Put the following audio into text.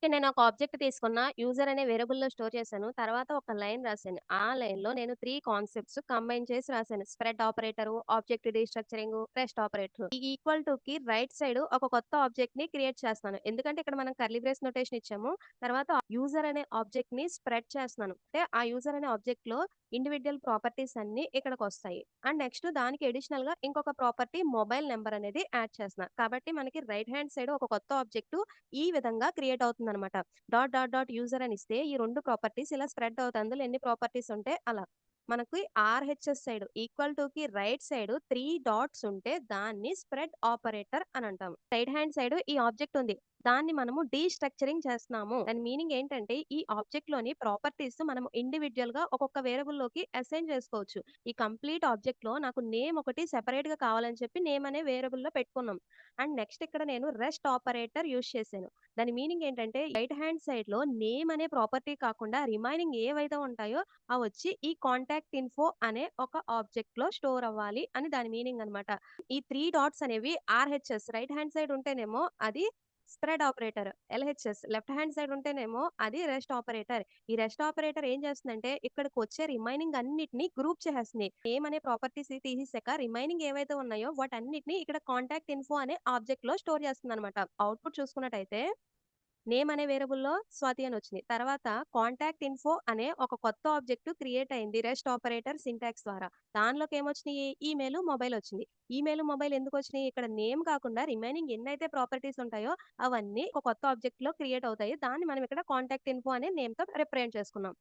ఇక్కడ నేను ఒక ఆబ్జెక్ట్ తీసుకున్న, యూజర్ అనే వేరియబుల్‌లో స్టోర్ చేశాను. తర్వాత ఒక లైన్ రాశాను. ఆ లైన్‌లో నేను 3 కాన్సెప్ట్స్ కంబైన్ చేసి రాశాను. Spread operator, object destructuring, rest operator. ఈ ఈక్వల్ టూకి రైట్ సైడ్ ఒక కొత్త ఆబ్జెక్ట్‌ని క్రియేట్ చేస్తున్నాను. ఎందుకంటే ఇక్కడ మనం కర్లీ బ్రేస్ నొటేషన్ ఇచ్చాము. తర్వాత యూజర్ అనే ఆబ్జెక్ట్‌ని స్ప్రెడ్ చేస్తున్నాను. అంటే ఆ యూజర్ అనే ఆబ్జెక్ట్‌లో ఇండివిడ్యువల్ ప్రాపర్టీస్ అన్నీ ఇక్కడికొస్తాయి. అండ్ నెక్స్ట్ దానికి అడిషనల్‌గా ఇంకొక ప్రాపర్టీ మొబైల్ నంబర్ అనేది యాడ్ చేస్తున్నా. కాబట్టి మనకి రైట్ హ్యాండ్ సైడ్ ఒక కొత్త ఆబ్జెక్ట్ ఈ విధంగా క్రియేట్ అవుతుందనమాట. డాట్, డాట్, డాట్ యూజర్ అని ఇస్తే ఈ 2 ప్రాపర్టీస్ ఇలా స్ప్రెడ్ అవుతాయి. అందులో ఎన్ని ప్రాపర్టీస్ ఉంటే అలా. మనకి ఆర్‌హెచ్‌ఎస్ సైడ్ ఈక్వల్ టూకి రైట్ సైడ్ 3 డాట్స్ ఉంటే దాన్ని స్ప్రెడ్ ఆపరేటర్ అని అంటాం. రైట్ హ్యాండ్ సైడ్ ఈ ఆబ్జెక్ట్ ఉంది. దాన్ని మనము డీస్ట్రక్చరింగ్ చేస్తున్నాము. దాని మీనింగ్ ఏంటంటే ఈ ఆబ్జెక్ట్‌లోని ప్రాపర్టీస్ మనము ఇండివిడ్యుయల్‌గా ఒక్కొక్క వేరియబుల్‌లోకి అసైన్ చేసుకోవచ్చు. ఈ కంప్లీట్ ఆబ్జెక్ట్‌లో నాకు నేమ్ ఒకటి సెపరేట్‌గా కావాలని చెప్పి నేమ్ అనే వేరియబుల్‌లో పెట్టుకున్నాం. అండ్ నెక్స్ట్ ఇక్కడ నేను రెస్ట్ ఆపరేటర్ యూజ్ చేశాను. దాని మీనింగ్ ఏంటంటే రైట్ హ్యాండ్ సైడ్‌లో నేమ్ అనే ప్రాపర్టీ కాకుండా రిమైనింగ్ ఏవైతే ఉంటాయో అవొచ్చి ఈ కాంటాక్ట్ ఇన్ఫో అనే ఒక ఆబ్జెక్ట్‌లో స్టోర్ అవ్వాలి అని దాని మీనింగ్ అనమాట. ఈ 3 డాట్స్ అనేవి ఆర్‌హెచ్‌ఎస్ రైట్ హ్యాండ్ సైడ్ ఉంటేనేమో అది spread operator. LHS left hand side ఉంటేనేమో అది రెస్ట్ ఆపరేటర్. ఈ రెస్ట్ ఆపరేటర్ ఏం చేస్తుందంటే ఇక్కడికొచ్చే రిమైనింగ్ అన్నిటిని గ్రూప్ చేసేస్తుంది. నేమ్ అనే ప్రాపర్టీస్ తీసేసాక రిమైనింగ్ ఏవైతే ఉన్నాయో వాటన్నిటిని ఇక్కడ కాంటాక్ట్ ఇన్ఫో అనే ఆబ్జెక్ట్‌లో స్టోర్ చేస్తుందనమాట. అవుట్‌పుట్ చూసుకున్నట్టయితే నేమ్ అనే వేరియబుల్‌లో స్వాతి అని వచ్చింది. తర్వాత కాంటాక్ట్ ఇన్ఫో అనే ఒక కొత్త ఆబ్జెక్ట్ క్రియేట్ అయింది. రెస్ట్ ఆపరేటర్ సింటాక్స్ ద్వారా. దానిలోకి ఏమొచ్చినాయి? ఈమెయిల్, మొబైల్ వచ్చింది. ఈమెయిల్, మొబైల్ ఎందుకొచ్చినాయి? ఇక్కడ నేమ్ కాకుండా రిమైనింగ్ ఎన్నైతే ప్రాపర్టీస్ ఉంటాయో అవన్నీ ఒక కొత్త ఆబ్జెక్ట్‌లో క్రియేట్ అవుతాయి. దాన్ని మనం ఇక్కడ కాంటాక్ట్ ఇన్ఫో అనే నేమ్‌తో రిప్రజెంట్ చేసుకున్నాం.